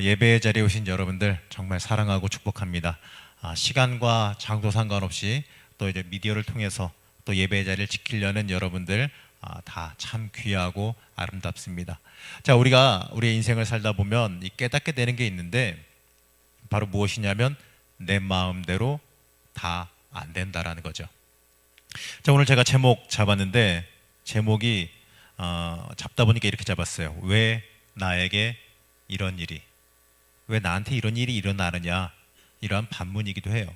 예배의 자리에 오신 여러분들 정말 사랑하고 축복합니다. 시간과 장소 상관없이 또 이제 미디어를 통해서 또 예배의 자리를 지키려는 여러분들 다 참 귀하고 아름답습니다. 자, 우리가 우리의 인생을 살다 보면 깨닫게 되는 게 있는데 바로 무엇이냐면 내 마음대로 다 안 된다라는 거죠. 자, 오늘 제가 제목 잡았는데 제목이 잡다 보니까 이렇게 잡았어요. 왜 나에게 이런 일이, 왜 나한테 이런 일이 일어나느냐, 이러한 반문이기도 해요.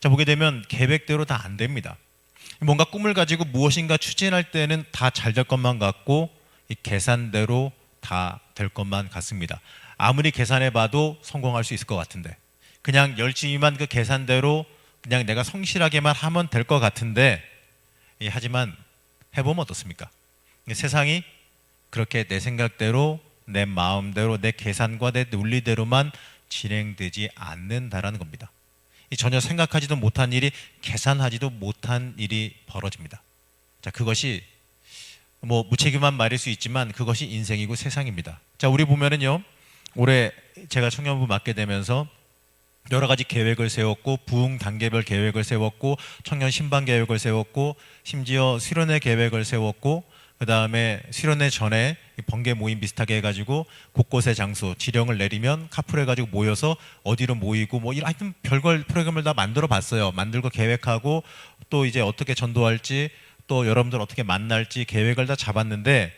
자, 보게 되면 계획대로 다 안 됩니다. 뭔가 꿈을 가지고 무엇인가 추진할 때는 다 잘 될 것만 같고 이 계산대로 다 될 것만 같습니다. 아무리 계산해 봐도 성공할 수 있을 것 같은데, 그냥 열심히만 그 계산대로 그냥 내가 성실하게만 하면 될 것 같은데, 하지만 해보면 어떻습니까? 세상이 그렇게 내 생각대로, 내 마음대로, 내 계산과 내 논리대로만 진행되지 않는다라는 겁니다. 전혀 생각하지도 못한 일이, 계산하지도 못한 일이 벌어집니다. 자, 그것이 무책임한 말일 수 있지만 그것이 인생이고 세상입니다. 자, 우리 보면은요, 올해 제가 청년부 맡게 되면서 여러 가지 계획을 세웠고, 부흥 단계별 계획을 세웠고, 청년 신방 계획을 세웠고, 심지어 수련회 계획을 세웠고, 그 다음에 수련회 전에 번개 모임 비슷하게 해가지고 곳곳에 장소 지령을 내리면 카풀 해가지고 모여서 어디로 모이고 하여튼 별걸 프로그램을 다 만들어 봤어요. 만들고 계획하고 또 이제 어떻게 전도할지, 또 여러분들 어떻게 만날지 계획을 다 잡았는데,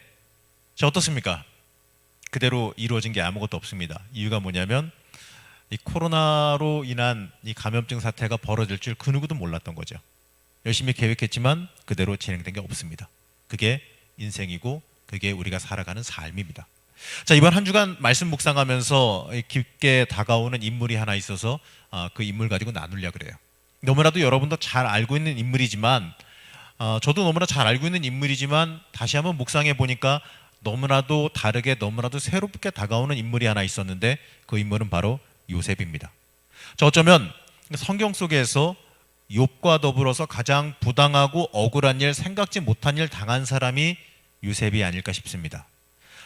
자, 어떻습니까? 그대로 이루어진 게 아무것도 없습니다. 이유가 뭐냐면 이 코로나로 인한 이 감염증 사태가 벌어질 줄 그 누구도 몰랐던 거죠. 열심히 계획했지만 그대로 진행된 게 없습니다. 그게 인생이고 그게 우리가 살아가는 삶입니다. 자, 이번 한 주간 말씀 묵상하면서 깊게 다가오는 인물이 하나 있어서 그 인물 가지고 나누려고 그래요. 너무나도 여러분도 잘 알고 있는 인물이지만, 저도 너무나 잘 알고 있는 인물이지만 다시 한번 묵상해 보니까 너무나도 다르게, 너무나도 새롭게 다가오는 인물이 하나 있었는데 그 인물은 바로 요셉입니다. 자, 어쩌면 성경 속에서 욥과 더불어서 가장 부당하고 억울한 일, 생각지 못한 일 당한 사람이 요셉이 아닐까 싶습니다.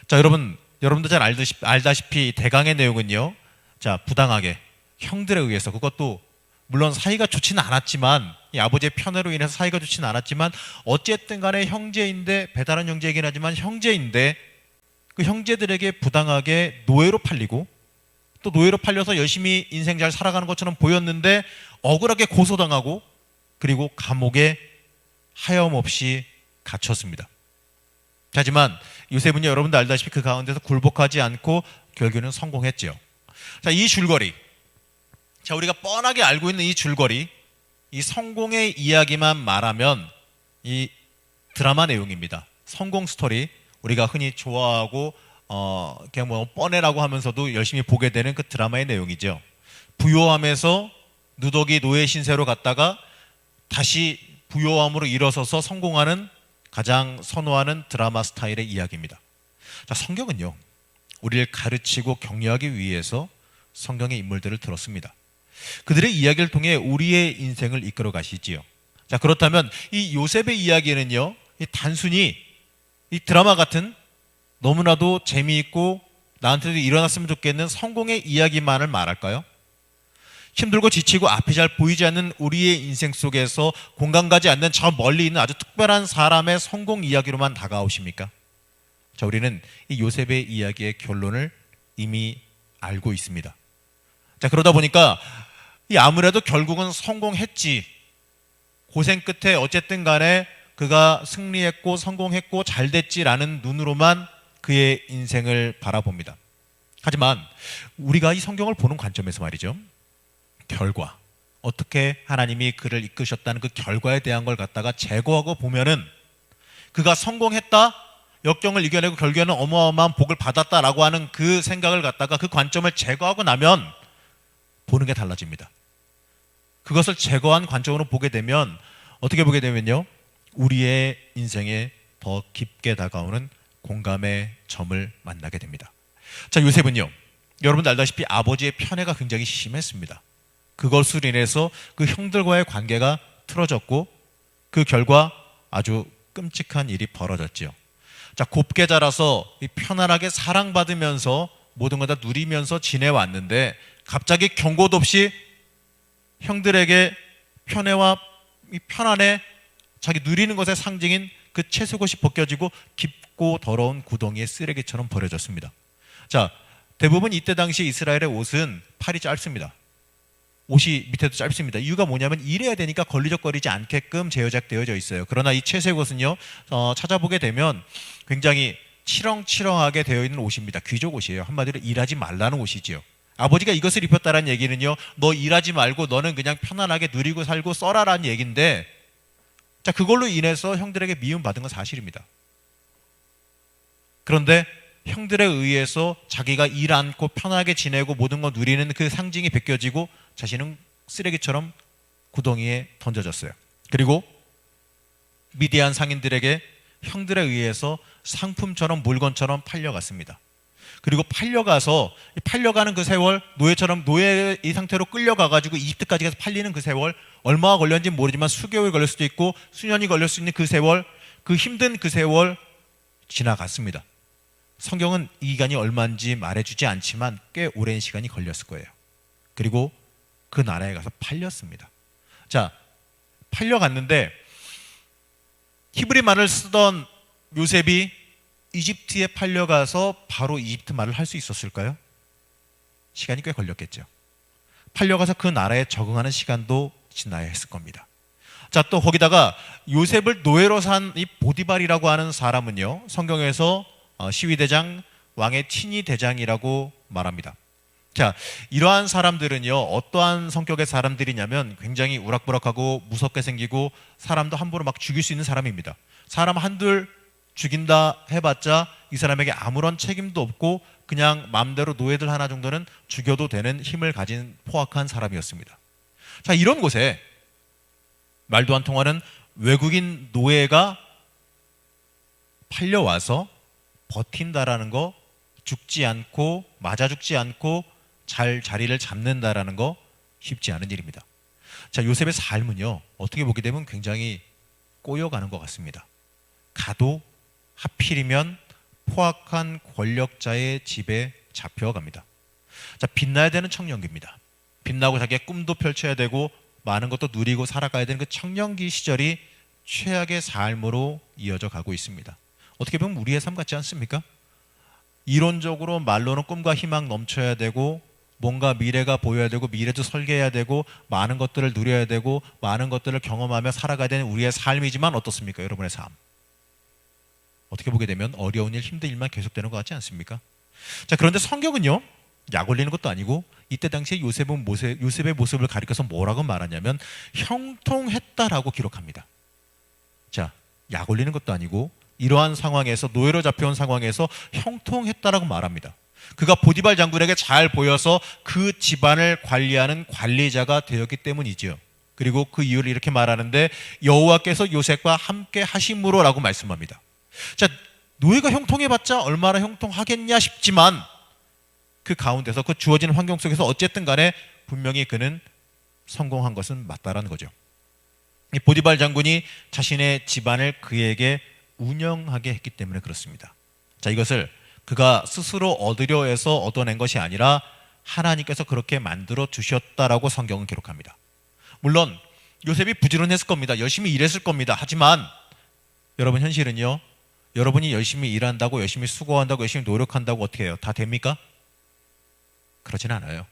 자, 여러분도 잘 알다시피 대강의 내용은요, 자, 부당하게 형들에 의해서, 그것도 물론 사이가 좋지는 않았지만, 이 아버지의 편애로 인해서 사이가 좋지는 않았지만 어쨌든 간에 형제인데, 배다른 형제이긴 하지만 형제인데 그 형제들에게 부당하게 노예로 팔리고, 또 노예로 팔려서 열심히 인생 잘 살아가는 것처럼 보였는데 억울하게 고소당하고, 그리고 감옥에 하염없이 갇혔습니다. 하지만 요셉은요, 여러분도 알다시피 그 가운데서 굴복하지 않고 결국에는 성공했죠. 자, 이 줄거리, 자, 우리가 뻔하게 알고 있는 이 줄거리, 이 성공의 이야기만 말하면 이 드라마 내용입니다. 성공 스토리, 우리가 흔히 좋아하고 그냥 뻔해라고 하면서도 열심히 보게 되는 그 드라마의 내용이죠. 부요함에서 누더기 노예 신세로 갔다가 다시 부요함으로 일어서서 성공하는, 가장 선호하는 드라마 스타일의 이야기입니다. 자, 성경은요, 우리를 가르치고 격려하기 위해서 성경의 인물들을 들었습니다. 그들의 이야기를 통해 우리의 인생을 이끌어 가시지요. 자, 그렇다면 이 요셉의 이야기는요, 단순히 이 드라마 같은 너무나도 재미있고 나한테도 일어났으면 좋겠는 성공의 이야기만을 말할까요? 힘들고 지치고 앞이 잘 보이지 않는 우리의 인생 속에서 공감 가지 않는 저 멀리 있는 아주 특별한 사람의 성공 이야기로만 다가오십니까? 자, 우리는 이 요셉의 이야기의 결론을 이미 알고 있습니다. 자, 그러다 보니까 아무래도 결국은 성공했지, 고생 끝에 어쨌든 간에 그가 승리했고 성공했고 잘 됐지라는 눈으로만 그의 인생을 바라봅니다. 하지만 우리가 이 성경을 보는 관점에서 말이죠, 결과, 어떻게 하나님이 그를 이끄셨다는 그 결과에 대한 걸 갖다가 제거하고 보면은 그가 성공했다, 역경을 이겨내고 결국에는 어마어마한 복을 받았다라고 하는 그 생각을 갖다가, 그 관점을 제거하고 나면 보는 게 달라집니다. 그것을 제거한 관점으로 보게 되면 어떻게 보게 되면요, 우리의 인생에 더 깊게 다가오는 공감의 점을 만나게 됩니다. 자, 요셉은요, 여러분들 알다시피 아버지의 편애가 굉장히 심했습니다. 그것으로 인해서 그 형들과의 관계가 틀어졌고 그 결과 아주 끔찍한 일이 벌어졌지요. 자, 곱게 자라서 편안하게 사랑받으면서 모든 걸 다 누리면서 지내왔는데 갑자기 경고도 없이 형들에게 편애와 편안에 자기 누리는 것의 상징인 그 채색옷이 벗겨지고 깊고 더러운 구덩이의 쓰레기처럼 버려졌습니다. 자, 대부분 이때 당시 이스라엘의 옷은 팔이 짧습니다. 옷이 밑에도 짧습니다. 이유가 뭐냐면 일해야 되니까 걸리적거리지 않게끔 제어작되어져 있어요. 그러나 이 채색옷은요, 찾아보게 되면 굉장히 치렁치렁하게 되어 있는 옷입니다. 귀족 옷이에요. 한마디로 일하지 말라는 옷이지요. 아버지가 이것을 입혔다는 얘기는요, 너 일하지 말고 너는 그냥 편안하게 누리고 살고 써라라는 얘기인데, 자, 그걸로 인해서 형들에게 미움받은 건 사실입니다. 그런데 형들에 의해서 자기가 일 않고 편하게 지내고 모든 걸 누리는 그 상징이 벗겨지고 자신은 쓰레기처럼 구덩이에 던져졌어요. 그리고 미디안 상인들에게 형들에 의해서 상품처럼 물건처럼 팔려갔습니다. 그리고 팔려가는 그 세월, 노예 이 상태로 끌려가가지고 이집트까지 가서 팔리는 그 세월, 얼마가 걸렸는지 모르지만 수개월 걸릴 수도 있고 수년이 걸릴 수 있는 그 세월, 그 힘든 그 세월 지나갔습니다. 성경은 이 기간이 얼마인지 말해주지 않지만 꽤 오랜 시간이 걸렸을 거예요. 그리고 그 나라에 가서 팔렸습니다. 자, 팔려갔는데 히브리 말을 쓰던 요셉이 이집트에 팔려가서 바로 이집트 말을 할 수 있었을까요? 시간이 꽤 걸렸겠죠. 팔려가서 그 나라에 적응하는 시간도 지나야 했을 겁니다. 자, 또 거기다가 요셉을 노예로 산 이 보디발이라고 하는 사람은요, 성경에서 시위대장, 왕의 친위 대장이라고 말합니다. 자, 이러한 사람들은요, 어떠한 성격의 사람들이냐면 굉장히 우락부락하고 무섭게 생기고 사람도 함부로 막 죽일 수 있는 사람입니다. 사람 한둘 죽인다 해봤자 이 사람에게 아무런 책임도 없고 그냥 마음대로 노예들 하나 정도는 죽여도 되는 힘을 가진 포악한 사람이었습니다. 자, 이런 곳에 말도 안 통하는 외국인 노예가 팔려와서 버틴다라는 거, 죽지 않고 맞아 죽지 않고 잘 자리를 잡는다라는 거 쉽지 않은 일입니다. 자, 요셉의 삶은요, 어떻게 보게 되면 굉장히 꼬여가는 것 같습니다. 가도 하필이면 포악한 권력자의 집에 잡혀갑니다. 자, 빛나야 되는 청년기입니다. 빛나고 자기의 꿈도 펼쳐야 되고 많은 것도 누리고 살아가야 되는 그 청년기 시절이 최악의 삶으로 이어져 가고 있습니다. 어떻게 보면 우리의 삶 같지 않습니까? 이론적으로 말로는 꿈과 희망 넘쳐야 되고 뭔가 미래가 보여야 되고 미래도 설계해야 되고 많은 것들을 누려야 되고 많은 것들을 경험하며 살아가야 되는 우리의 삶이지만 어떻습니까? 여러분의 삶. 어떻게 보게 되면 어려운 일, 힘든 일만 계속되는 것 같지 않습니까? 자, 그런데 성경은요, 약 올리는 것도 아니고 이때 당시에 요셉의 모습을 가리켜서 뭐라고 말하냐면 형통했다라고 기록합니다. 자, 약 올리는 것도 아니고 이러한 상황에서 노예로 잡혀온 상황에서 형통했다라고 말합니다. 그가 보디발 장군에게 잘 보여서 그 집안을 관리하는 관리자가 되었기 때문이지요. 그리고 그 이유를 이렇게 말하는데 여호와께서 요셉과 함께 하심으로라고 말씀합니다. 자, 노예가 형통해봤자 얼마나 형통하겠냐 싶지만 그 가운데서 그 주어진 환경 속에서 어쨌든 간에 분명히 그는 성공한 것은 맞다라는 거죠. 이 보디발 장군이 자신의 집안을 그에게 운영하게 했기 때문에 그렇습니다. 자, 이것을 그가 스스로 얻으려 해서 얻어낸 것이 아니라 하나님께서 그렇게 만들어 주셨다라고 성경은 기록합니다. 물론 요셉이 부지런했을 겁니다. 열심히 일했을 겁니다. 하지만 여러분, 현실은요, 여러분이 열심히 일한다고, 열심히 수고한다고, 열심히 노력한다고 어떻게 해요? 다 됩니까? 그러진 않아요.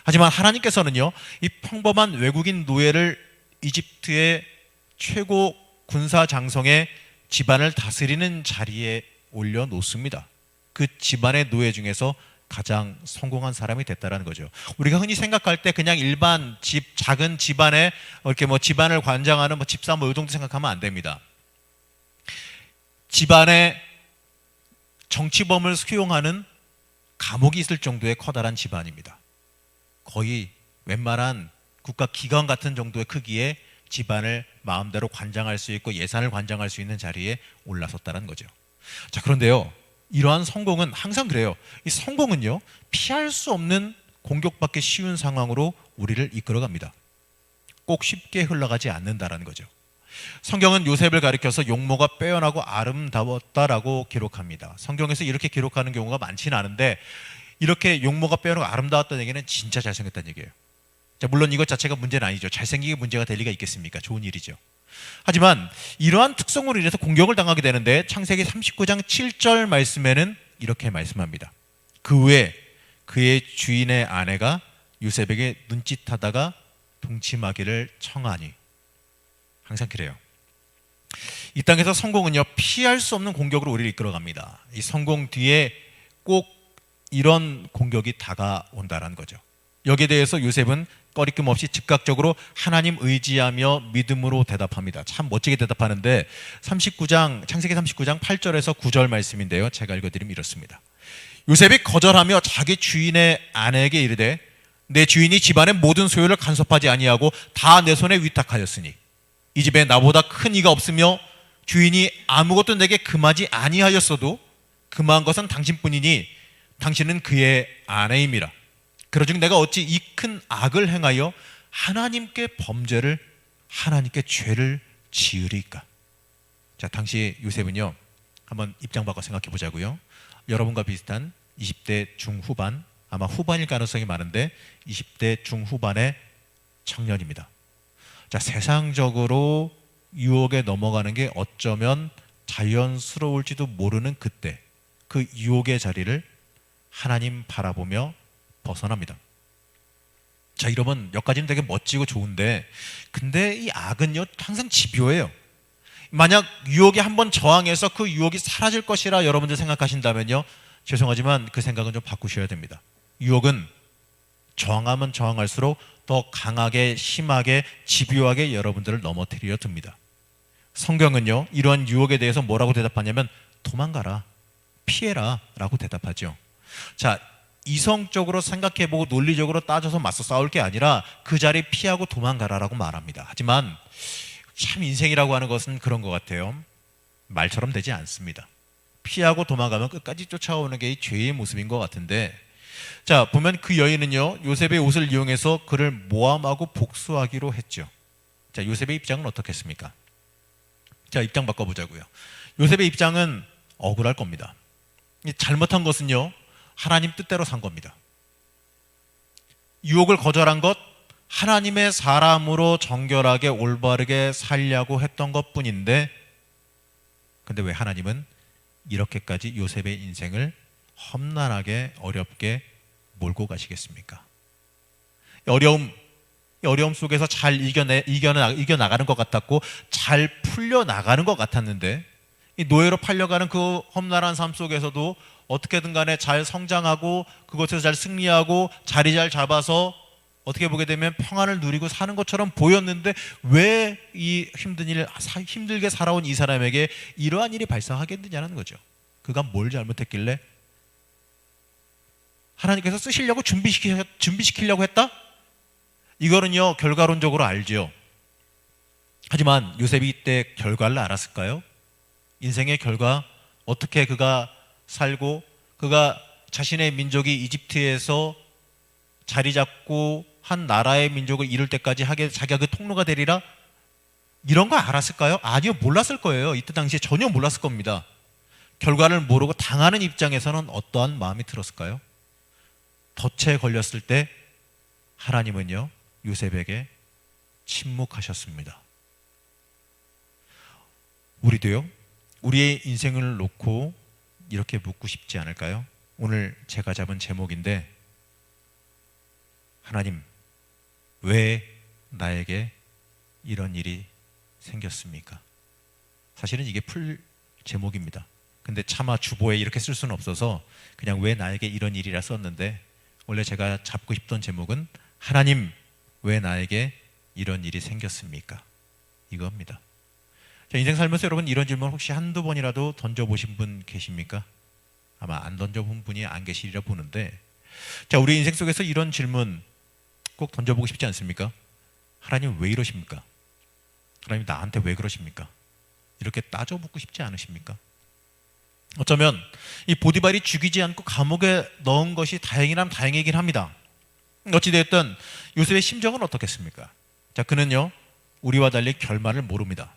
하지만 하나님께서는요, 이 평범한 외국인 노예를 이집트의 최고 군사 장성의 집안을 다스리는 자리에 올려놓습니다. 그 집안의 노예 중에서 가장 성공한 사람이 됐다라는 거죠. 우리가 흔히 생각할 때 그냥 일반 작은 집안에 이렇게 집안을 관장하는 집사 이 정도 생각하면 안 됩니다. 집안에 정치범을 수용하는 감옥이 있을 정도의 커다란 집안입니다. 거의 웬만한 국가 기관 같은 정도의 크기의 집안을 마음대로 관장할 수 있고 예산을 관장할 수 있는 자리에 올라섰다는 거죠. 자, 그런데요, 이러한 성공은 항상 그래요. 이 성공은요, 피할 수 없는 공격받기 쉬운 상황으로 우리를 이끌어갑니다. 꼭 쉽게 흘러가지 않는다라는 거죠. 성경은 요셉을 가리켜서 용모가 빼어나고 아름다웠다라고 기록합니다. 성경에서 이렇게 기록하는 경우가 많지는 않은데 이렇게 용모가 빼어나고 아름다웠다는 얘기는 진짜 잘생겼다는 얘기예요. 자, 물론 이것 자체가 문제는 아니죠. 잘생기게 문제가 될 리가 있겠습니까? 좋은 일이죠. 하지만 이러한 특성으로 인해서 공격을 당하게 되는데 창세기 39장 7절 말씀에는 이렇게 말씀합니다. 그 후에 그의 주인의 아내가 요셉에게 눈짓하다가 동침하기를 청하니. 항상 그래요. 이 땅에서 성공은요, 피할 수 없는 공격으로 우리를 이끌어갑니다. 이 성공 뒤에 꼭 이런 공격이 다가온다는 거죠. 여기에 대해서 요셉은 꺼리낌 없이 즉각적으로 하나님 의지하며 믿음으로 대답합니다. 참 멋지게 대답하는데 창세기 39장 8절에서 9절 말씀인데요, 제가 읽어드리면 이렇습니다. 요셉이 거절하며 자기 주인의 아내에게 이르되 내 주인이 집안의 모든 소유를 간섭하지 아니하고 다 내 손에 위탁하였으니 이 집에 나보다 큰 이가 없으며 주인이 아무것도 내게 금하지 아니하였어도 금한 것은 당신뿐이니 당신은 그의 아내임이라. 그러즉 내가 어찌 이 큰 악을 행하여 하나님께 죄를 지으리까. 자, 당시 요셉은요, 한번 입장 바꿔 생각해 보자고요. 여러분과 비슷한 20대 중후반, 아마 후반일 가능성이 많은데 20대 중후반의 청년입니다. 자, 세상적으로 유혹에 넘어가는 게 어쩌면 자연스러울지도 모르는 그때, 그 유혹의 자리를 하나님 바라보며 벗어납니다. 자, 이러면 여기까지는 되게 멋지고 좋은데, 근데 이 악은요, 항상 집요해요. 만약 유혹에 한번 저항해서 그 유혹이 사라질 것이라 여러분들 생각하신다면요, 죄송하지만 그 생각은 좀 바꾸셔야 됩니다. 유혹은 저항하면 저항할수록 더 강하게, 심하게, 집요하게 여러분들을 넘어뜨리려 듭니다. 성경은요, 이러한 유혹에 대해서 뭐라고 대답하냐면 도망가라, 피해라 라고 대답하죠. 자, 이성적으로 생각해보고 논리적으로 따져서 맞서 싸울 게 아니라 그 자리 피하고 도망가라라고 말합니다. 하지만 참 인생이라고 하는 것은 그런 것 같아요. 말처럼 되지 않습니다. 피하고 도망가면 끝까지 쫓아오는 게 이 죄의 모습인 것 같은데, 자, 보면 그 여인은요, 요셉의 옷을 이용해서 그를 모함하고 복수하기로 했죠. 자, 요셉의 입장은 어떻겠습니까? 자, 입장 바꿔보자고요. 요셉의 입장은 억울할 겁니다. 잘못한 것은요, 하나님 뜻대로 산 겁니다. 유혹을 거절한 것, 하나님의 사람으로 정결하게 올바르게 살려고 했던 것뿐인데, 근데 왜 하나님은 이렇게까지 요셉의 인생을 험난하게 어렵게 몰고 가시겠습니까? 어려움 속에서 잘 이겨나가는 것 같았고 잘 풀려나가는 것 같았는데, 이 노예로 팔려가는 그 험난한 삶 속에서도 어떻게든 간에 잘 성장하고 그것에서 잘 승리하고 자리 잘 잡아서 어떻게 보게 되면 평안을 누리고 사는 것처럼 보였는데, 왜 이 힘들게 살아온 이 사람에게 이러한 일이 발생하겠느냐는 거죠. 그가 뭘 잘못했길래 하나님께서 쓰시려고 준비시키려고 했다? 이거는요, 결과론적으로 알죠. 하지만 요셉이 이때 결과를 알았을까요? 인생의 결과, 어떻게 그가 살고 그가 자신의 민족이 이집트에서 자리 잡고 한 나라의 민족을 이룰 때까지 자기가 그 통로가 되리라, 이런 거 알았을까요? 아니요, 몰랐을 거예요. 이때 당시에 전혀 몰랐을 겁니다. 결과를 모르고 당하는 입장에서는 어떠한 마음이 들었을까요? 덫에 걸렸을 때 하나님은요, 요셉에게 침묵하셨습니다. 우리도요, 우리의 인생을 놓고 이렇게 묻고 싶지 않을까요? 오늘 제가 잡은 제목인데, 하나님, 왜 나에게 이런 일이 생겼습니까? 사실은 이게 풀 제목입니다. 근데 차마 주보에 이렇게 쓸 수는 없어서 그냥 왜 나에게 이런 일이라 썼는데, 원래 제가 잡고 싶던 제목은 하나님, 왜 나에게 이런 일이 생겼습니까? 이겁니다. 자, 인생 살면서 여러분 이런 질문 혹시 한두 번이라도 던져보신 분 계십니까? 아마 안 던져본 분이 안 계시리라 보는데, 자, 우리 인생 속에서 이런 질문 꼭 던져보고 싶지 않습니까? 하나님 왜 이러십니까? 하나님 나한테 왜 그러십니까? 이렇게 따져 묻고 싶지 않으십니까? 어쩌면 이 보디발이 죽이지 않고 감옥에 넣은 것이 다행이라면 다행이긴 합니다. 어찌되었든 요셉의 심정은 어떻겠습니까? 자, 그는요, 우리와 달리 결말을 모릅니다.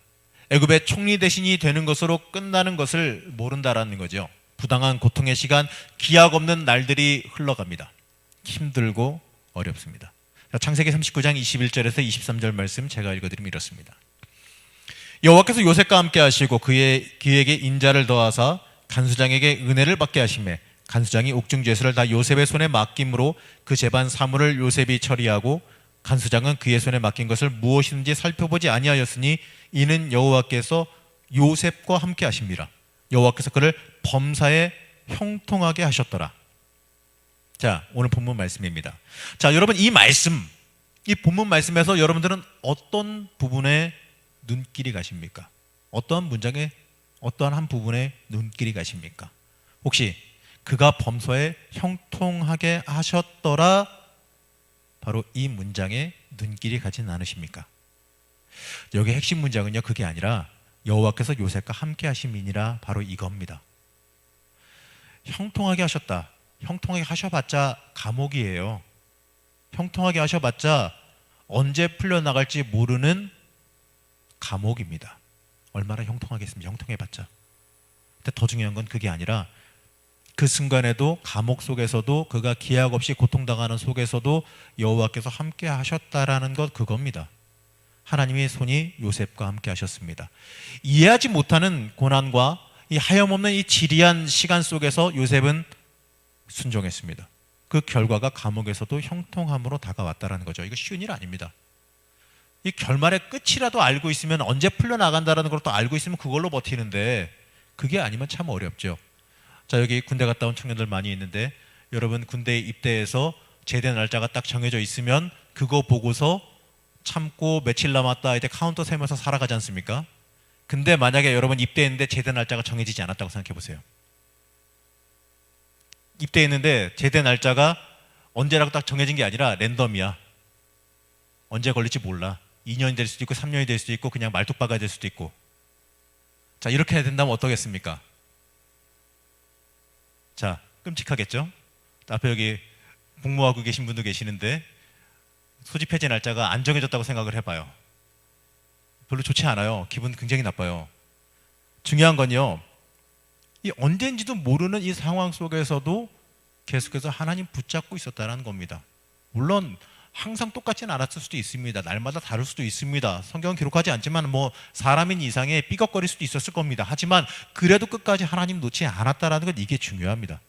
애굽의 총리 대신이 되는 것으로 끝나는 것을 모른다라는 거죠. 부당한 고통의 시간, 기약 없는 날들이 흘러갑니다. 힘들고 어렵습니다. 창세기 39장 21절에서 23절 말씀 제가 읽어드리면 이렇습니다. 여호와께서 요셉과 함께 하시고 그에게 인자를 더하사 간수장에게 은혜를 받게 하시매 간수장이 옥중죄수를 다 요셉의 손에 맡김으로 그 재반 사물을 요셉이 처리하고 간수장은 그의 손에 맡긴 것을 무엇이든지 살펴보지 아니하였으니 이는 여호와께서 요셉과 함께 하심이라. 여호와께서 그를 범사에 형통하게 하셨더라. 자, 오늘 본문 말씀입니다. 자, 여러분 이 말씀, 이 본문 말씀에서 여러분들은 어떤 부분에 눈길이 가십니까? 어떠한 문장에 어떠한 한 부분에 눈길이 가십니까? 혹시 그가 범사에 형통하게 하셨더라 바로 이 문장에 눈길이 가진 않으십니까? 여기 핵심 문장은요, 그게 아니라 여호와께서 요셉과 함께 하심이니라 바로 이겁니다. 형통하게 하셨다. 형통하게 하셔봤자 감옥이에요. 형통하게 하셔봤자 언제 풀려나갈지 모르는 감옥입니다. 얼마나 형통하겠습니까? 형통해봤자. 근데 더 중요한 건 그게 아니라 그 순간에도 감옥 속에서도 그가 기약 없이 고통당하는 속에서도 여호와께서 함께 하셨다라는 것, 그겁니다. 하나님의 손이 요셉과 함께 하셨습니다. 이해하지 못하는 고난과 이 하염없는 이 지리한 시간 속에서 요셉은 순종했습니다. 그 결과가 감옥에서도 형통함으로 다가왔다는 거죠. 이거 쉬운 일 아닙니다. 이 결말의 끝이라도 알고 있으면, 언제 풀려나간다는 걸 또 알고 있으면 그걸로 버티는데 그게 아니면 참 어렵죠. 자, 여기 군대 갔다 온 청년들 많이 있는데 여러분 군대에 입대해서 제대 날짜가 딱 정해져 있으면 그거 보고서 참고 며칠 남았다 이제 카운터 세면서 살아가지 않습니까? 근데 만약에 여러분 입대했는데 제대 날짜가 정해지지 않았다고 생각해 보세요. 입대했는데 제대 날짜가 언제라고 딱 정해진 게 아니라 랜덤이야. 언제 걸릴지 몰라. 2년이 될 수도 있고 3년이 될 수도 있고 그냥 말뚝박아야 될 수도 있고. 자, 이렇게 해야 된다면 어떠겠습니까? 자, 끔찍하겠죠? 앞에 여기 복무하고 계신 분도 계시는데 소집 해제 날짜가 안 정해졌다고 생각을 해봐요. 별로 좋지 않아요. 기분 굉장히 나빠요. 중요한 건요, 이 언제인지도 모르는 이 상황 속에서도 계속해서 하나님 붙잡고 있었다는 겁니다. 물론 항상 똑같지는 않았을 수도 있습니다. 날마다 다를 수도 있습니다. 성경은 기록하지 않지만 사람인 이상의 삐걱거릴 수도 있었을 겁니다. 하지만 그래도 끝까지 하나님 놓지 않았다는 것, 이게 중요합니다.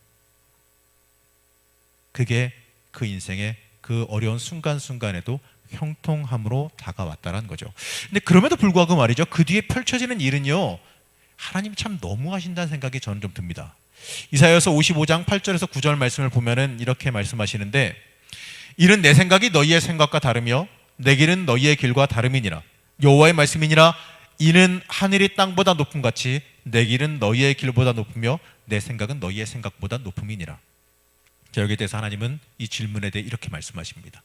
그게 그 인생의 그 어려운 순간순간에도 형통함으로 다가왔다는 거죠. 근데 그럼에도 불구하고 말이죠, 그 뒤에 펼쳐지는 일은요, 하나님 참 너무하신다는 생각이 저는 좀 듭니다. 이사야서 55장 8절에서 9절 말씀을 보면은 이렇게 말씀하시는데, 이는 내 생각이 너희의 생각과 다르며 내 길은 너희의 길과 다름이니라. 여호와의 말씀이니라. 이는 하늘이 땅보다 높음 같이 내 길은 너희의 길보다 높으며 내 생각은 너희의 생각보다 높음이니라. 자, 여기에 대해서 하나님은 이 질문에 대해 이렇게 말씀하십니다.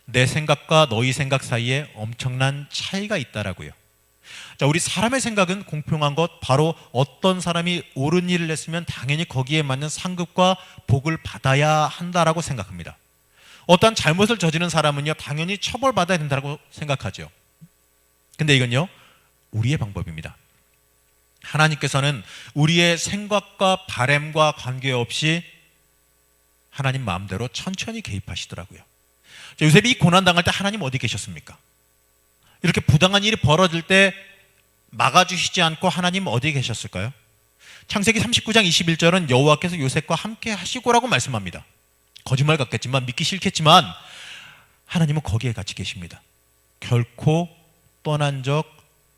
내 생각과 너희 생각 사이에 엄청난 차이가 있다라고요. 자, 우리 사람의 생각은 공평한 것, 바로 어떤 사람이 옳은 일을 했으면 당연히 거기에 맞는 상급과 복을 받아야 한다라고 생각합니다. 어떤 잘못을 저지른 사람은요, 당연히 처벌받아야 된다고 생각하죠. 근데 이건요, 우리의 방법입니다. 하나님께서는 우리의 생각과 바램과 관계없이 하나님 마음대로 천천히 개입하시더라고요. 요셉이 이 고난당할 때 하나님 어디 계셨습니까? 이렇게 부당한 일이 벌어질 때 막아주시지 않고 하나님 어디 계셨을까요? 창세기 39장 21절은 여호와께서 요셉과 함께 하시고라고 말씀합니다. 거짓말 같겠지만, 믿기 싫겠지만 하나님은 거기에 같이 계십니다. 결코 떠난 적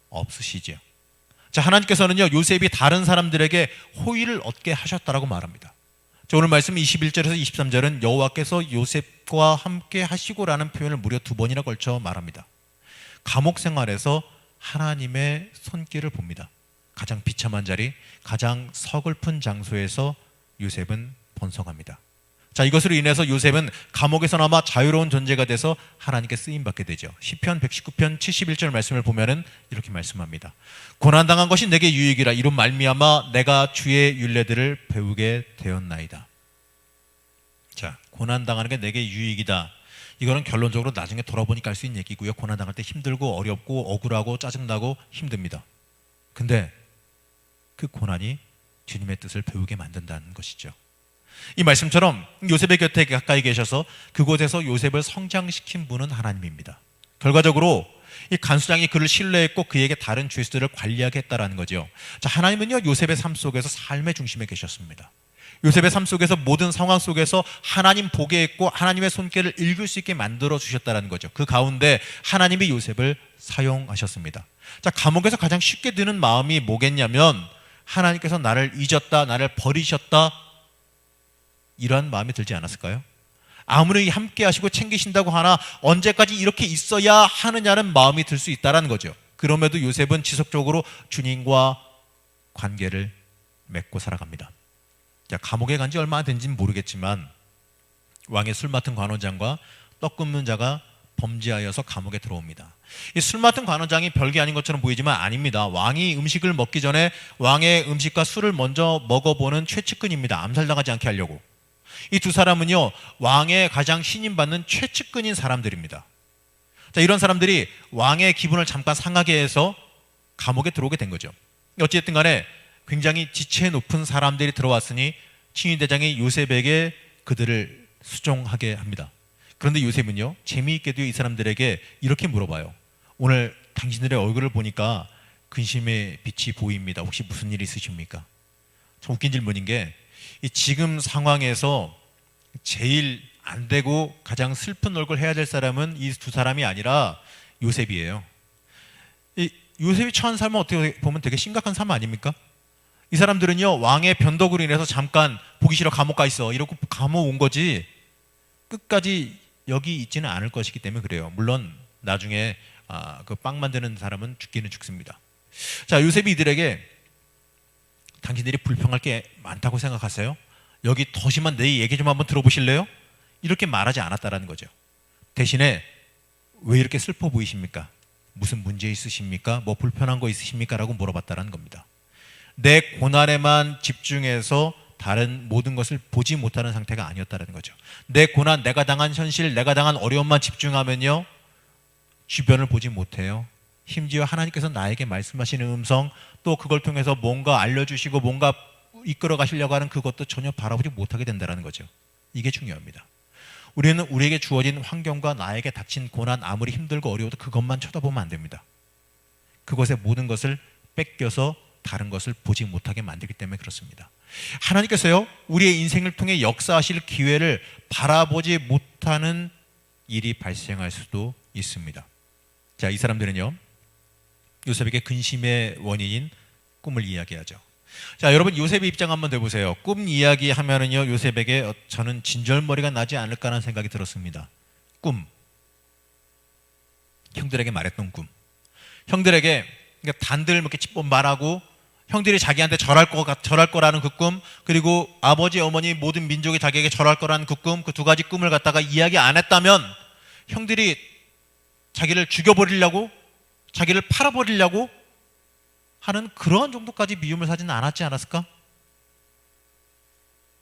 없으시죠. 자, 하나님께서는요, 요셉이 다른 사람들에게 호의를 얻게 하셨다라고 말합니다. 자, 오늘 말씀 21절에서 23절은 여호와께서 요셉과 함께 하시고라는 표현을 무려 2번이나 걸쳐 말합니다. 감옥 생활에서 하나님의 손길을 봅니다. 가장 비참한 자리, 가장 서글픈 장소에서 요셉은 번성합니다. 자, 이것으로 인해서 요셉은 감옥에서나마 자유로운 존재가 돼서 하나님께 쓰임받게 되죠. 시편 119편 71절 말씀을 보면은 이렇게 말씀합니다. 고난당한 것이 내게 유익이라. 이로 말미암아 내가 주의 율례들을 배우게 되었나이다. 자, 고난당하는 게 내게 유익이다. 이거는 결론적으로 나중에 돌아보니까 할 수 있는 얘기고요. 고난당할 때 힘들고 어렵고 억울하고 짜증나고 힘듭니다. 근데 그 고난이 주님의 뜻을 배우게 만든다는 것이죠. 이 말씀처럼 요셉의 곁에 가까이 계셔서 그곳에서 요셉을 성장시킨 분은 하나님입니다. 결과적으로 이 간수장이 그를 신뢰했고 그에게 다른 죄수들을 관리하게 했다라는 거죠. 자, 하나님은요 요셉의 삶 속에서 삶의 중심에 계셨습니다. 요셉의 삶 속에서 모든 상황 속에서 하나님 보게 했고 하나님의 손길을 읽을 수 있게 만들어 주셨다는 거죠. 그 가운데 하나님이 요셉을 사용하셨습니다. 자, 감옥에서 가장 쉽게 드는 마음이 뭐겠냐면 하나님께서 나를 잊었다, 나를 버리셨다, 이러한 마음이 들지 않았을까요? 아무리 함께 하시고 챙기신다고 하나 언제까지 이렇게 있어야 하느냐는 마음이 들 수 있다는 거죠. 그럼에도 요셉은 지속적으로 주님과 관계를 맺고 살아갑니다. 자, 감옥에 간 지 얼마나 된지는 모르겠지만 왕의 술 맡은 관원장과 떡 굽는 자가 범죄하여서 감옥에 들어옵니다. 이 술 맡은 관원장이 별게 아닌 것처럼 보이지만 아닙니다. 왕이 음식을 먹기 전에 왕의 음식과 술을 먼저 먹어보는 최측근입니다. 암살당하지 않게 하려고. 이 두 사람은요 왕의 가장 신임받는 최측근인 사람들입니다. 자, 이런 사람들이 왕의 기분을 잠깐 상하게 해서 감옥에 들어오게 된 거죠. 어찌됐든 간에 굉장히 지체 높은 사람들이 들어왔으니 친위대장이 요셉에게 그들을 수종하게 합니다. 그런데 요셉은요 재미있게도 이 사람들에게 이렇게 물어봐요. 오늘 당신들의 얼굴을 보니까 근심의 빛이 보입니다. 혹시 무슨 일이 있으십니까? 참 웃긴 질문인 게 이 지금 상황에서 제일 안 되고 가장 슬픈 얼굴 해야 될 사람은 이 두 사람이 아니라 요셉이에요. 이 요셉이 처한 삶은 어떻게 보면 되게 심각한 삶 아닙니까? 이 사람들은요 왕의 변덕으로 인해서 잠깐 보기 싫어 감옥 가 있어 이러고 감옥 온 거지 끝까지 여기 있지는 않을 것이기 때문에 그래요. 물론 나중에 그 빵 만드는 사람은 죽기는 죽습니다. 자, 요셉이 이들에게 당신들이 불평할 게 많다고 생각하세요? 여기 더 심한 내 얘기 좀 한번 들어보실래요? 이렇게 말하지 않았다라는 거죠. 대신에 왜 이렇게 슬퍼 보이십니까? 무슨 문제 있으십니까? 뭐 불편한 거 있으십니까? 라고 물어봤다라는 겁니다. 내 고난에만 집중해서 다른 모든 것을 보지 못하는 상태가 아니었다는 거죠. 내 고난, 내가 당한 현실, 내가 당한 어려움만 집중하면요 주변을 보지 못해요. 심지어 하나님께서 나에게 말씀하시는 음성, 또 그걸 통해서 뭔가 알려주시고 뭔가 이끌어 가시려고 하는 그것도 전혀 바라보지 못하게 된다는 거죠. 이게 중요합니다. 우리는 우리에게 주어진 환경과 나에게 닥친 고난, 아무리 힘들고 어려워도 그것만 쳐다보면 안 됩니다. 그것의 모든 것을 뺏겨서 다른 것을 보지 못하게 만들기 때문에 그렇습니다. 하나님께서요 우리의 인생을 통해 역사하실 기회를 바라보지 못하는 일이 발생할 수도 있습니다. 자, 이 사람들은요 요셉에게 근심의 원인인 꿈을 이야기하죠. 자, 여러분 요셉의 입장 한번 해보세요. 꿈 이야기 하면은요 요셉에게 저는 진절머리가 나지 않을까라는 생각이 들었습니다. 꿈, 형들에게 말했던 꿈, 형들에게 그러니까 단들 이렇게 말하고 형들이 자기한테 절할 거라는 그 꿈, 그리고 아버지 어머니 모든 민족이 자기에게 절할 거라는 그 꿈, 그 두 가지 꿈을 갖다가 이야기 안 했다면 형들이 자기를 죽여버리려고, 자기를 팔아버리려고 하는 그러한 정도까지 미움을 사지는 않았지 않았을까?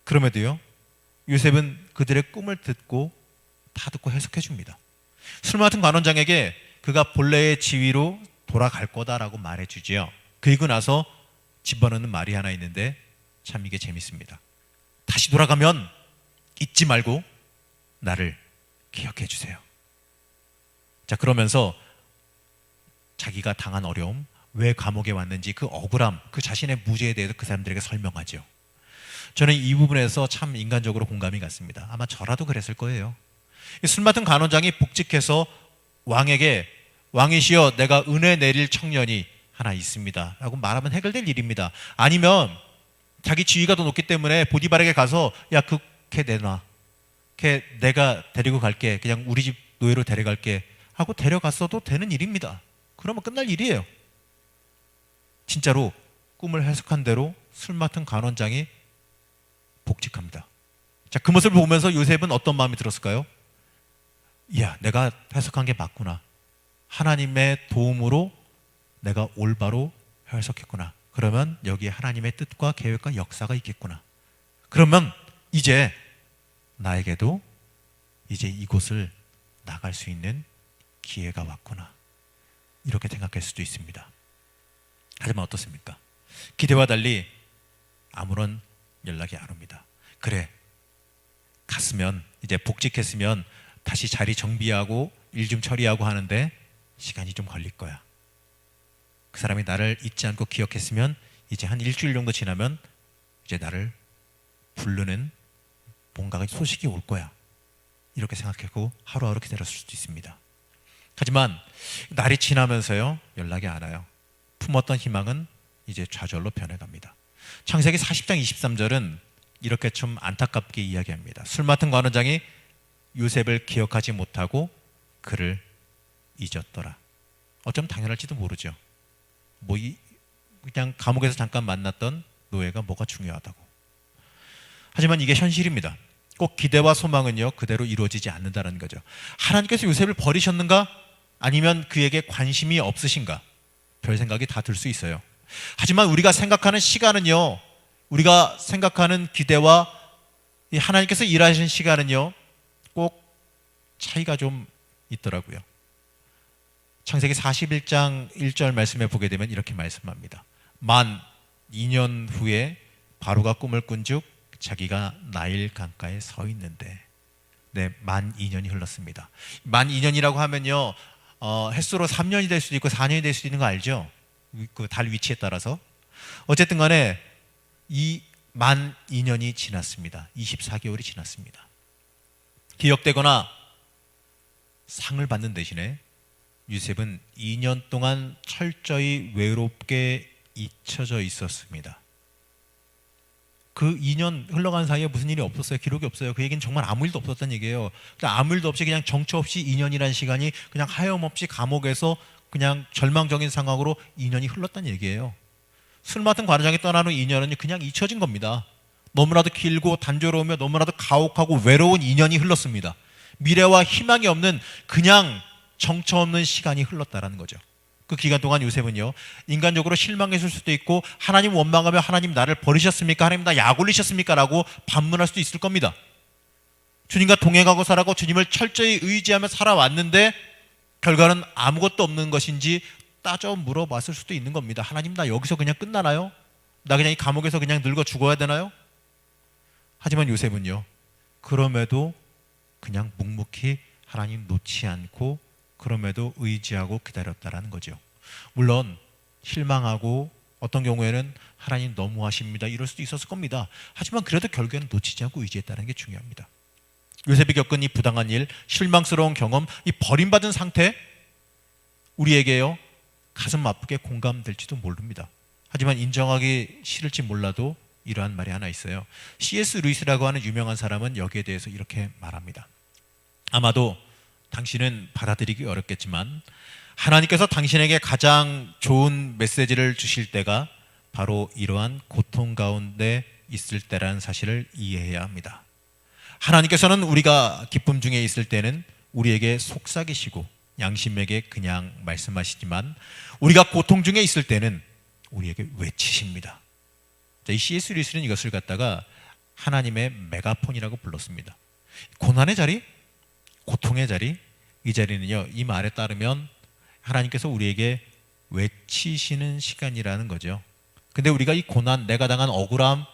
그럼에도요 요셉은 그들의 꿈을 듣고 다 듣고 해석해 줍니다. 술 맡은 관원장에게 그가 본래의 지위로 돌아갈 거다라고 말해 주지요. 그리고 나서 집어넣는 말이 하나 있는데 참 이게 재밌습니다. 다시 돌아가면 잊지 말고 나를 기억해 주세요. 자, 그러면서 자기가 당한 어려움, 왜 감옥에 왔는지 그 억울함, 그 자신의 무죄에 대해서 그 사람들에게 설명하죠. 저는 이 부분에서 참 인간적으로 공감이 갔습니다. 아마 저라도 그랬을 거예요. 술 맡은 간원장이 복직해서 왕에게 왕이시여 내가 은혜 내릴 청년이 하나 있습니다 라고 말하면 해결될 일입니다. 아니면 자기 지위가 더 높기 때문에 보디발에게 가서 야, 걔 내놔, 걔 내가 데리고 갈게, 그냥 우리 집 노예로 데려갈게 하고 데려갔어도 되는 일입니다. 그러면 끝날 일이에요. 진짜로 꿈을 해석한 대로 술 맡은 간원장이 복직합니다. 자, 그 모습을 보면서 요셉은 어떤 마음이 들었을까요? 이야, 내가 해석한 게 맞구나. 하나님의 도움으로 내가 올바로 해석했구나. 그러면 여기에 하나님의 뜻과 계획과 역사가 있겠구나. 그러면 이제 나에게도 이제 이곳을 나갈 수 있는 기회가 왔구나. 이렇게 생각할 수도 있습니다. 하지만 어떻습니까? 기대와 달리 아무런 연락이 안 옵니다. 그래, 갔으면 이제 복직했으면 다시 자리 정비하고 일 좀 처리하고 하는데 시간이 좀 걸릴 거야. 그 사람이 나를 잊지 않고 기억했으면 이제 한 일주일 정도 지나면 이제 나를 부르는 뭔가가 소식이 올 거야. 이렇게 생각하고 하루하루 기다렸을 수도 있습니다. 하지만 날이 지나면서요, 연락이 안 와요. 품었던 희망은 이제 좌절로 변해갑니다. 창세기 40장 23절은 이렇게 좀 안타깝게 이야기합니다. 술 맡은 관원장이 요셉을 기억하지 못하고 그를 잊었더라. 어쩌면 당연할지도 모르죠. 그냥 감옥에서 잠깐 만났던 노예가 뭐가 중요하다고. 하지만 이게 현실입니다. 꼭 기대와 소망은요, 그대로 이루어지지 않는다는 거죠. 하나님께서 요셉을 버리셨는가? 아니면 그에게 관심이 없으신가? 별 생각이 다 들 수 있어요. 하지만 우리가 생각하는 시간은요, 우리가 생각하는 기대와 하나님께서 일하시는 시간은요, 꼭 차이가 좀 있더라고요. 창세기 41장 1절 말씀에 보게 되면 이렇게 말씀합니다. 만 2년 후에 바로가 꿈을 꾼즉 자기가 나일 강가에 서 있는데, 네, 만 2년이 흘렀습니다. 만 2년이라고 하면요, 햇수로 3년이 될 수도 있고 4년이 될 수도 있는 거 알죠? 그 달 위치에 따라서. 어쨌든 간에 이 만 2년이 지났습니다. 24개월이 지났습니다. 기억되거나 상을 받는 대신에 요셉은 2년 동안 철저히 외롭게 잊혀져 있었습니다. 그 2년 흘러간 사이에 무슨 일이 없었어요. 기록이 없어요. 그 얘기는 정말 아무 일도 없었다는 얘기예요. 아무 일도 없이 그냥 정처 없이 2년이라는 시간이 그냥 하염없이 감옥에서 그냥 절망적인 상황으로 2년이 흘렀다는 얘기예요. 술 맡은 관원장이 떠난 후 2년은 그냥 잊혀진 겁니다. 너무나도 길고 단조로우며 너무나도 가혹하고 외로운 2년이 흘렀습니다. 미래와 희망이 없는 그냥 정처 없는 시간이 흘렀다라는 거죠. 그 기간 동안 요셉은요, 인간적으로 실망했을 수도 있고, 하나님 원망하며 하나님 나를 버리셨습니까? 하나님 나 약 올리셨습니까? 라고 반문할 수도 있을 겁니다. 주님과 동행하고 살아가고 주님을 철저히 의지하며 살아왔는데 결과는 아무것도 없는 것인지 따져 물어봤을 수도 있는 겁니다. 하나님 나 여기서 그냥 끝나나요? 나 그냥 이 감옥에서 그냥 늙어 죽어야 되나요? 하지만 요셉은요, 그럼에도 그냥 묵묵히 하나님 놓지 않고 그럼에도 의지하고 기다렸다라는 거죠. 물론 실망하고 어떤 경우에는 하나님 너무하십니다 이럴 수도 있었을 겁니다. 하지만 그래도 결국에는 놓치지 않고 의지했다는 게 중요합니다. 요셉이 겪은 이 부당한 일, 실망스러운 경험, 이 버림받은 상태, 우리에게요 가슴 아프게 공감될지도 모릅니다. 하지만 인정하기 싫을지 몰라도 이러한 말이 하나 있어요. C.S. 루이스라고 하는 유명한 사람은 여기에 대해서 이렇게 말합니다. 아마도 당신은 받아들이기 어렵겠지만 하나님께서 당신에게 가장 좋은 메시지를 주실 때가 바로 이러한 고통 가운데 있을 때라는 사실을 이해해야 합니다. 하나님께서는 우리가 기쁨 중에 있을 때는 우리에게 속삭이시고 양심에게 그냥 말씀하시지만 우리가 고통 중에 있을 때는 우리에게 외치십니다. 이 C.S. 루이스는 이것을 갖다가 하나님의 메가폰이라고 불렀습니다. 고난의 자리, 고통의 자리, 이 자리는요, 이 말에 따르면 하나님께서 우리에게 외치시는 시간이라는 거죠. 근데 우리가 이 고난, 내가 당한 억울함,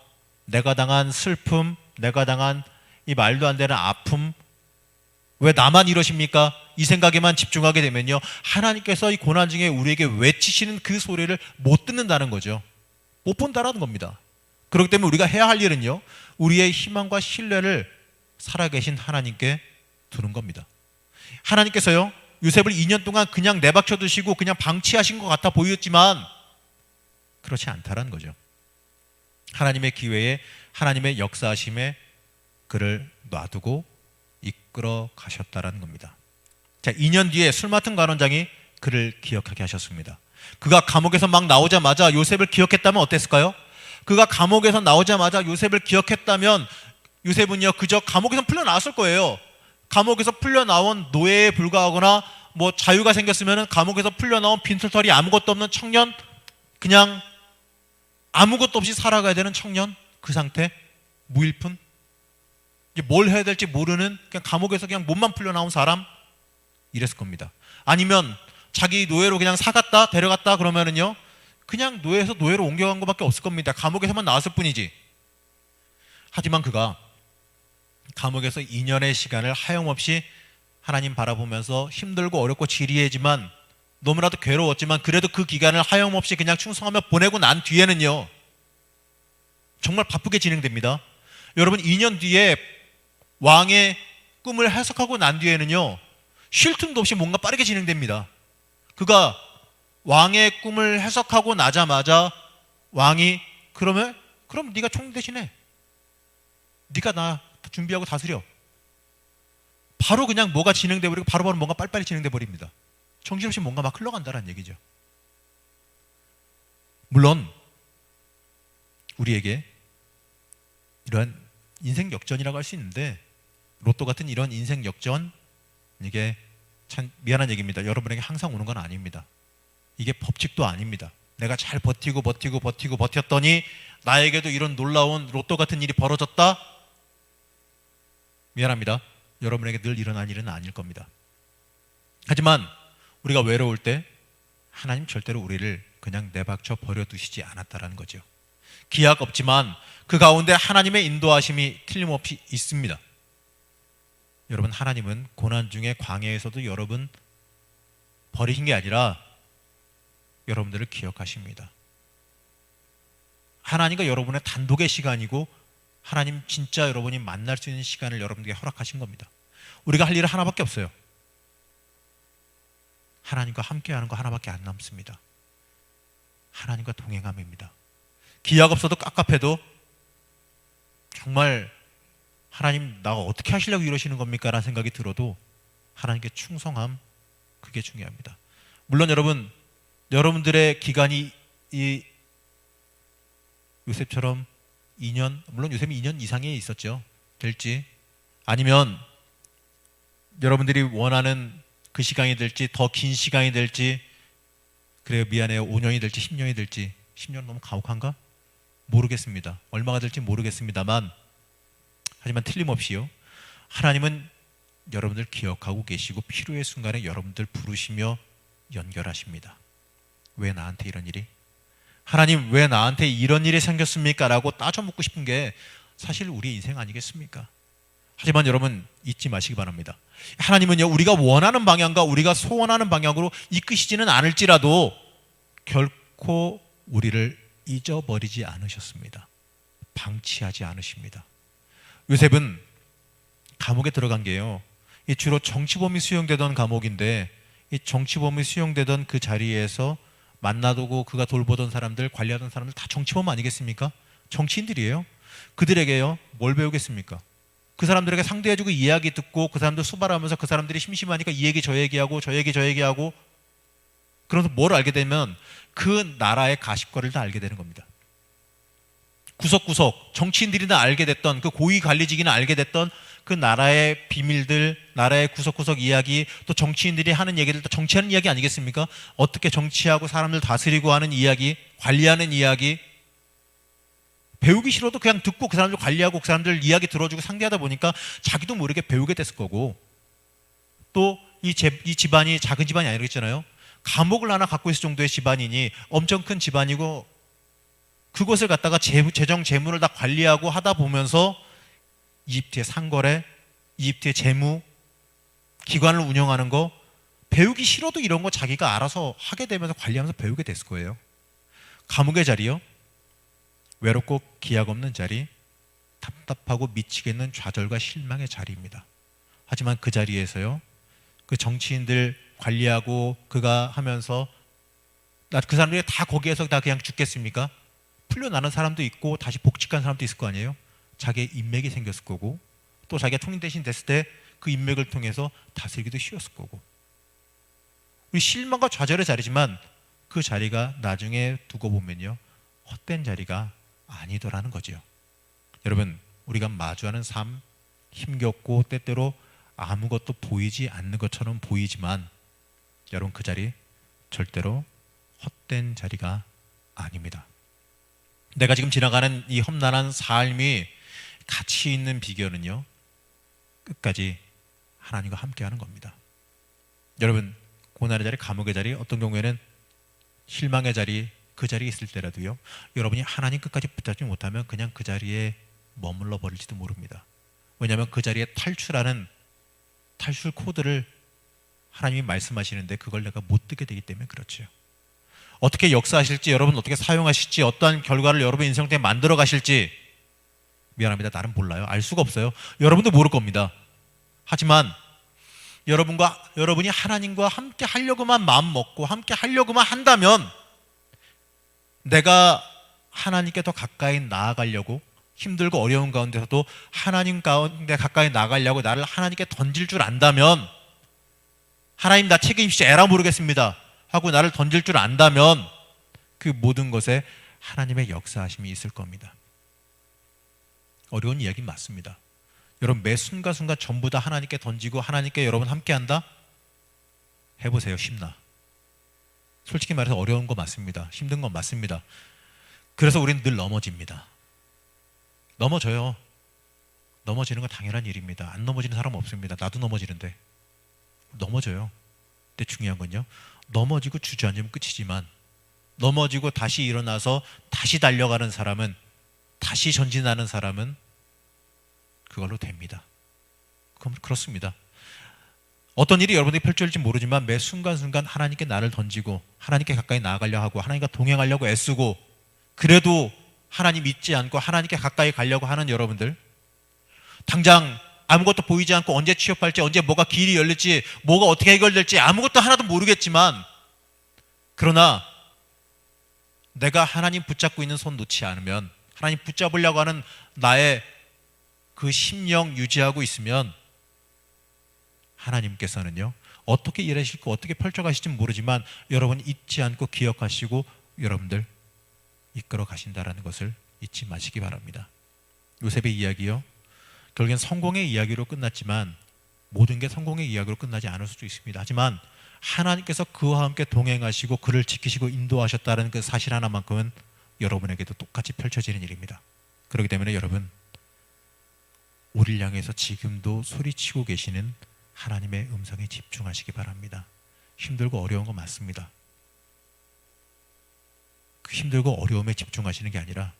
내가 당한 슬픔, 내가 당한 이 말도 안 되는 아픔, 왜 나만 이러십니까? 이 생각에만 집중하게 되면요, 하나님께서 이 고난 중에 우리에게 외치시는 그 소리를 못 듣는다는 거죠. 못 본다라는 겁니다. 그렇기 때문에 우리가 해야 할 일은요, 우리의 희망과 신뢰를 살아계신 하나님께 두는 겁니다. 하나님께서요, 요셉을 2년 동안 그냥 내박쳐 두시고 그냥 방치하신 것 같아 보였지만 그렇지 않다라는 거죠. 하나님의 기회에, 하나님의 역사하심에 그를 놔두고 이끌어 가셨다라는 겁니다. 자, 2년 뒤에 술 맡은 관원장이 그를 기억하게 하셨습니다. 그가 감옥에서 막 나오자마자 요셉을 기억했다면 어땠을까요? 그가 감옥에서 나오자마자 요셉을 기억했다면 요셉은요, 그저 감옥에서 풀려 나왔을 거예요. 감옥에서 풀려 나온 노예에 불과하거나 뭐 자유가 생겼으면 감옥에서 풀려 나온 빈털터리 아무것도 없는 청년, 그냥 아무것도 없이 살아가야 되는 청년, 그 상태, 무일푼, 이제 뭘 해야 될지 모르는 그냥 감옥에서 그냥 몸만 풀려 나온 사람, 이랬을 겁니다. 아니면 자기 노예로 그냥 사갔다 데려갔다 그러면은요, 그냥 노예에서 노예로 옮겨간 것밖에 없을 겁니다. 감옥에서만 나왔을 뿐이지. 하지만 그가 감옥에서 2년의 시간을 하염없이 하나님 바라보면서 힘들고 어렵고 지리해지만 너무나도 괴로웠지만 그래도 그 기간을 하염없이 그냥 충성하며 보내고 난 뒤에는요, 정말 바쁘게 진행됩니다. 여러분, 2년 뒤에 왕의 꿈을 해석하고 난 뒤에는요, 쉴 틈도 없이 뭔가 빠르게 진행됩니다. 그가 왕의 꿈을 해석하고 나자마자 왕이 그럼 네가 총 대신해. 네가 나 준비하고 다스려. 바로 그냥 뭐가 진행돼 버리고 바로바로 뭔가 빨리빨리 진행돼 버립니다. 정신없이 뭔가 막 흘러간다는 얘기죠. 물론 우리에게 이러한 인생 역전이라고 할 수 있는데, 로또 같은 이런 인생 역전, 이게 참 미안한 얘기입니다. 여러분에게 항상 오는 건 아닙니다. 이게 법칙도 아닙니다. 내가 잘 버텼더니 나에게도 이런 놀라운 로또 같은 일이 벌어졌다? 미안합니다. 여러분에게 늘 일어난 일은 아닐 겁니다. 하지만 우리가 외로울 때 하나님 절대로 우리를 그냥 내박쳐 버려두시지 않았다라는 거죠. 기약 없지만 그 가운데 하나님의 인도하심이 틀림없이 있습니다. 여러분, 하나님은 고난 중에 광야에서도 여러분 버리신 게 아니라 여러분들을 기억하십니다. 하나님과 여러분의 단독의 시간이고 하나님 진짜 여러분이 만날 수 있는 시간을 여러분에게 허락하신 겁니다. 우리가 할 일은 하나밖에 없어요. 하나님과 함께하는 거 하나밖에 안 남습니다. 하나님과 동행함입니다. 기약 없어도 깝깝해도 정말 하나님 나 어떻게 하시려고 이러시는 겁니까? 라는 생각이 들어도 하나님께 충성함, 그게 중요합니다. 물론 여러분들의 기간이 이 요셉처럼 2년, 물론 요셉이 2년 이상에 있었죠. 될지, 아니면 여러분들이 원하는 그 시간이 될지, 더 긴 시간이 될지, 그래요, 미안해요, 5년이 될지 10년이 될지. 10년 너무 가혹한가? 모르겠습니다. 얼마가 될지 모르겠습니다만, 하지만 틀림없이요, 하나님은 여러분들 기억하고 계시고 필요의 순간에 여러분들 부르시며 연결하십니다. 왜 나한테 이런 일이? 하나님, 왜 나한테 이런 일이 생겼습니까? 라고 따져 묻고 싶은 게 사실 우리의 인생 아니겠습니까? 하지만 여러분 잊지 마시기 바랍니다. 하나님은요, 우리가 원하는 방향과 우리가 소원하는 방향으로 이끄시지는 않을지라도 결코 우리를 잊어버리지 않으셨습니다. 방치하지 않으십니다. 요셉은 감옥에 들어간 게요, 주로 정치범이 수용되던 감옥인데, 이 정치범이 수용되던 그 자리에서 만나두고 그가 돌보던 사람들, 관리하던 사람들 다 정치범 아니겠습니까? 정치인들이에요. 그들에게요, 뭘 배우겠습니까? 그 사람들에게 상대해주고 이야기 듣고 그 사람들 수발하면서 그 사람들이 심심하니까 이 얘기 저 얘기하고 저 얘기하고, 그러면서 뭘 알게 되면 그 나라의 가십거리를 다 알게 되는 겁니다. 구석구석 정치인들이나 알게 됐던, 그 고위 관리직이나 알게 됐던 그 나라의 비밀들, 나라의 구석구석 이야기, 또 정치인들이 하는 얘기들, 또 정치하는 이야기 아니겠습니까? 어떻게 정치하고 사람들 다스리고 하는 이야기, 관리하는 이야기, 배우기 싫어도 그냥 듣고 그 사람들 관리하고 그 사람들 이야기 들어주고 상대하다 보니까 자기도 모르게 배우게 됐을 거고, 또 이 집안이 작은 집안이 아니겠잖아요. 감옥을 하나 갖고 있을 정도의 집안이니 엄청 큰 집안이고, 그것을 갖다가 재정 재물을 다 관리하고 하다 보면서 이집트의 상거래, 이집트의 재무 기관을 운영하는 거 배우기 싫어도 이런 거 자기가 알아서 하게 되면서 관리하면서 배우게 됐을 거예요. 감옥의 자리요, 외롭고 기약 없는 자리, 답답하고 미치겠는 좌절과 실망의 자리입니다. 하지만 그 자리에서요, 그 정치인들 관리하고 그가 하면서 그 사람들이 다 거기에서 다 그냥 죽겠습니까? 풀려나는 사람도 있고 다시 복직한 사람도 있을 거 아니에요? 자기의 인맥이 생겼을 거고, 또 자기가 총리 대신 됐을 때 그 인맥을 통해서 다스리기도 쉬웠을 거고. 우리 실망과 좌절의 자리지만 그 자리가 나중에 두고 보면요, 헛된 자리가 아니더라는 거죠. 여러분, 우리가 마주하는 삶, 힘겹고 때때로 아무것도 보이지 않는 것처럼 보이지만 여러분, 그 자리 절대로 헛된 자리가 아닙니다. 내가 지금 지나가는 이 험난한 삶이 가치 있는 비결은요, 끝까지 하나님과 함께하는 겁니다. 여러분, 고난의 자리, 감옥의 자리, 어떤 경우에는 실망의 자리, 그 자리에 있을 때라도요, 여러분이 하나님 끝까지 붙잡지 못하면 그냥 그 자리에 머물러 버릴지도 모릅니다. 왜냐하면 그 자리에 탈출하는 탈출 코드를 하나님이 말씀하시는데 그걸 내가 못 듣게 되기 때문에 그렇죠. 어떻게 역사하실지, 여러분 어떻게 사용하실지, 어떠한 결과를 여러분 인생 때문에 만들어 가실지, 미안합니다, 나는 몰라요. 알 수가 없어요. 여러분도 모를 겁니다. 하지만 여러분이 하나님과 함께 하려고만 마음 먹고 함께 하려고만 한다면, 내가 하나님께 더 가까이 나아가려고, 힘들고 어려운 가운데서도 하나님 가운데 가까이 나아가려고 나를 하나님께 던질 줄 안다면, 하나님 나 책임지시 에라 모르겠습니다 하고 나를 던질 줄 안다면, 그 모든 것에 하나님의 역사하심이 있을 겁니다. 어려운 이야기 맞습니다. 여러분 매 순간순간 전부 다 하나님께 던지고 하나님께 여러분 함께한다? 해보세요. 쉽나? 솔직히 말해서 어려운 거 맞습니다. 힘든 건 맞습니다. 그래서 우리는 늘 넘어집니다. 넘어져요. 넘어지는 건 당연한 일입니다. 안 넘어지는 사람은 없습니다. 나도 넘어지는데. 넘어져요. 근데 중요한 건요, 넘어지고 주저앉으면 끝이지만 넘어지고 다시 일어나서 다시 달려가는 사람은, 다시 전진하는 사람은 그걸로 됩니다. 그렇습니다. 어떤 일이 여러분들이 펼쳐질지 모르지만 매 순간순간 하나님께 나를 던지고 하나님께 가까이 나아가려 하고 하나님과 동행하려고 애쓰고, 그래도 하나님 믿지 않고 하나님께 가까이 가려고 하는 여러분들, 당장 아무것도 보이지 않고 언제 취업할지, 언제 뭐가 길이 열릴지, 뭐가 어떻게 해결될지 아무것도 하나도 모르겠지만, 그러나 내가 하나님 붙잡고 있는 손 놓지 않으면, 하나님 붙잡으려고 하는 나의 그 심령 유지하고 있으면, 하나님께서는요 어떻게 일하실고 어떻게 펼쳐가실지 모르지만 여러분 잊지 않고 기억하시고 여러분들 이끌어 가신다라는 것을 잊지 마시기 바랍니다. 요셉의 이야기요, 결국엔 성공의 이야기로 끝났지만 모든 게 성공의 이야기로 끝나지 않을 수도 있습니다. 하지만 하나님께서 그와 함께 동행하시고 그를 지키시고 인도하셨다는 그 사실 하나만큼은 여러분에게도 똑같이 펼쳐지는 일입니다. 그렇기 때문에 여러분, 우리를 향해서 지금도 소리치고 계시는 하나님의 음성에 집중하시기 바랍니다. 힘들고 어려운 거 맞습니다. 그 힘들고 어려움에 집중하시는 게 아니라,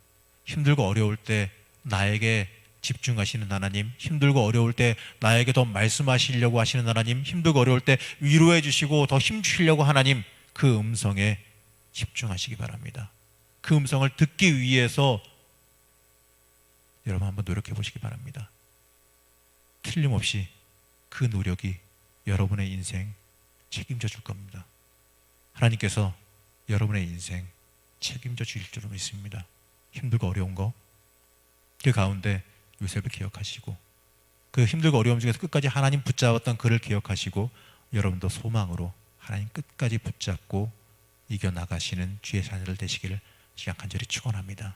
힘들고 어려울 때 나에게 집중하시는 하나님, 힘들고 어려울 때 나에게 더 말씀하시려고 하시는 하나님, 힘들고 어려울 때 위로해 주시고 더 힘 주시려고 하나님, 그 음성에 집중하시기 바랍니다. 그 음성을 듣기 위해서 여러분 한번 노력해 보시기 바랍니다. 틀림없이 그 노력이 여러분의 인생 책임져 줄 겁니다. 하나님께서 여러분의 인생 책임져 주실 줄 믿습니다. 힘들고 어려운 거, 그 가운데 요셉을 기억하시고, 그 힘들고 어려움 중에서 끝까지 하나님 붙잡았던 그를 기억하시고, 여러분도 소망으로 하나님 끝까지 붙잡고 이겨나가시는 주의 자녀들 되시기를 간절히 축원합니다.